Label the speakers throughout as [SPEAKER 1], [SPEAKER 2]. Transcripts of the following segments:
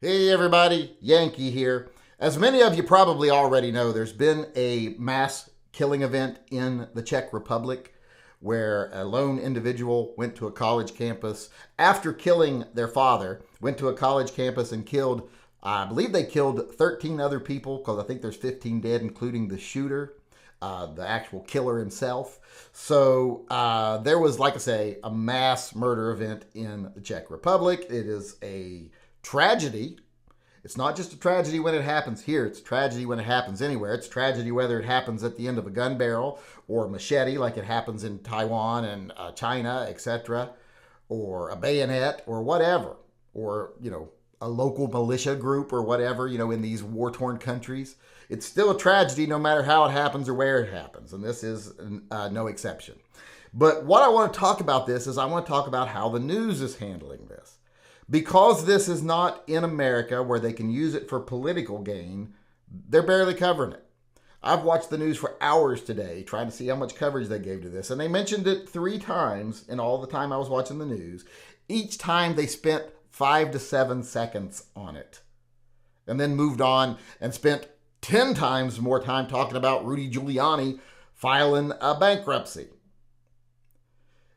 [SPEAKER 1] Hey everybody, Yankee here. As many of you probably already know, there's been a mass killing event in the Czech Republic where a lone individual went to a college campus after killing their father, went to a college campus and killed, I believe they killed 13 other people because I think there's 15 dead, including the shooter, the actual killer himself. So there was, like I say, a mass murder event in the Czech Republic. It is a tragedy. It's not just a tragedy when it happens here. It's a tragedy when it happens anywhere. It's a tragedy whether it happens at the end of a gun barrel or a machete like it happens in Taiwan and China, etc., or a bayonet or whatever, or, a local militia group or whatever, in these war-torn countries. It's still a tragedy no matter how it happens or where it happens, and this is no exception. But what I want to talk about this is I want to talk about how the news is handling this. Because this is not in America where they can use it for political gain, they're barely covering it. I've watched the news for hours today trying to see how much coverage they gave to this, and they mentioned it 3 times in all the time I was watching the news. Each time they spent 5 to 7 seconds on it and then moved on and spent 10 times more time talking about Rudy Giuliani filing a bankruptcy.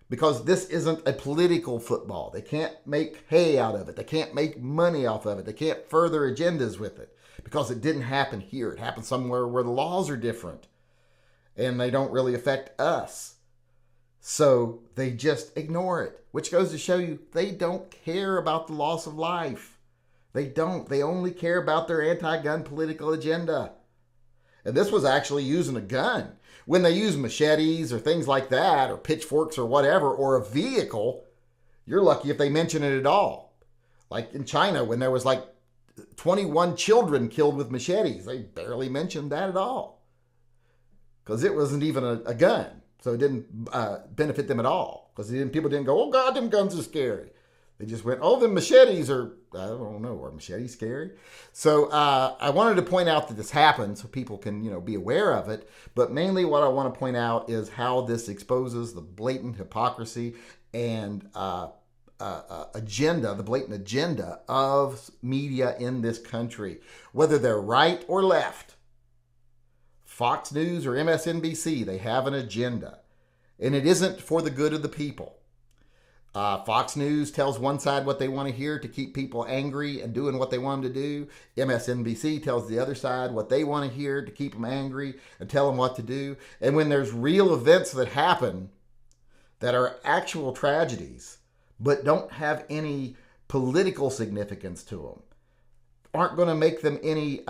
[SPEAKER 1] Because this isn't a political football. They can't make hay out of it. They can't make money off of it. They can't further agendas with it because it didn't happen here. It happened somewhere where the laws are different and they don't really affect us. So they just ignore it, which goes to show you they don't care about the loss of life. They don't. They only care about their anti-gun political agenda. And this was actually using a gun. When they use machetes or things like that, or pitchforks or whatever, or a vehicle, you're lucky if they mention it at all. Like in China, when there was like 21 children killed with machetes, they barely mentioned that at all. Because it wasn't even a gun. So it didn't benefit them at all. Because people didn't go, oh God, them guns are scary. They just went, oh, the machetes are, I don't know, are machetes scary? So I wanted to point out that this happened so people can, be aware of it. But mainly what I want to point out is how this exposes the blatant hypocrisy and agenda, the blatant agenda of media in this country, whether they're right or left. Fox News or MSNBC, they have an agenda. And it isn't for the good of the people. Fox News tells one side what they want to hear to keep people angry and doing what they want them to do. MSNBC tells the other side what they want to hear to keep them angry and tell them what to do. And when there's real events that happen that are actual tragedies but don't have any political significance to them, aren't going to make them any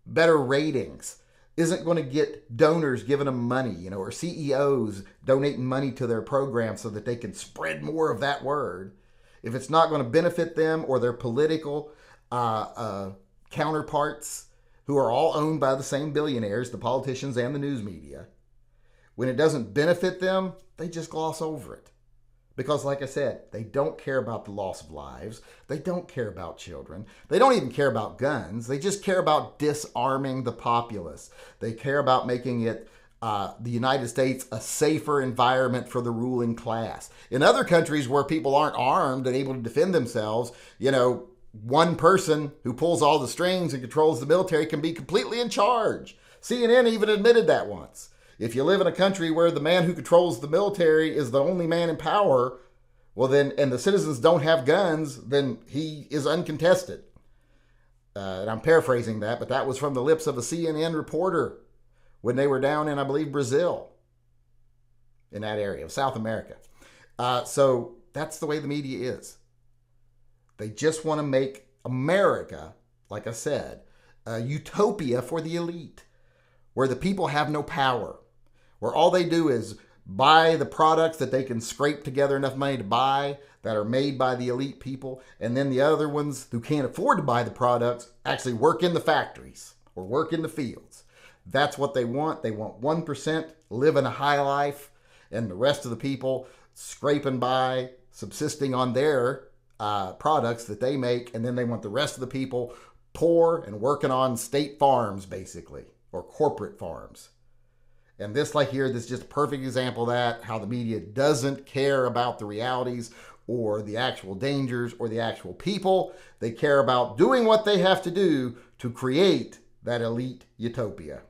[SPEAKER 1] better ratings, isn't going to get donors giving them money, or CEOs donating money to their program so that they can spread more of that word. If it's not going to benefit them or their political counterparts, who are all owned by the same billionaires, the politicians and the news media, when it doesn't benefit them, they just gloss over it. Because like I said, they don't care about the loss of lives. They don't care about children. They don't even care about guns. They just care about disarming the populace. They care about making it, the United States, a safer environment for the ruling class. In other countries where people aren't armed and able to defend themselves, one person who pulls all the strings and controls the military can be completely in charge. CNN even admitted that once. If you live in a country where the man who controls the military is the only man in power, well then, and the citizens don't have guns, then he is uncontested. And I'm paraphrasing that, but that was from the lips of a CNN reporter when they were down in, I believe, Brazil, in that area of South America. So that's the way the media is. They just want to make America, like I said, a utopia for the elite, where the people have no power, where all they do is buy the products that they can scrape together enough money to buy that are made by the elite people, and then the other ones who can't afford to buy the products actually work in the factories or work in the fields. That's what they want. They want 1% living a high life, and the rest of the people scraping by, subsisting on their products that they make, and then they want the rest of the people poor and working on state farms, basically, or corporate farms. And this, like here, this is just a perfect example of that, how the media doesn't care about the realities or the actual dangers or the actual people. They care about doing what they have to do to create that elite utopia.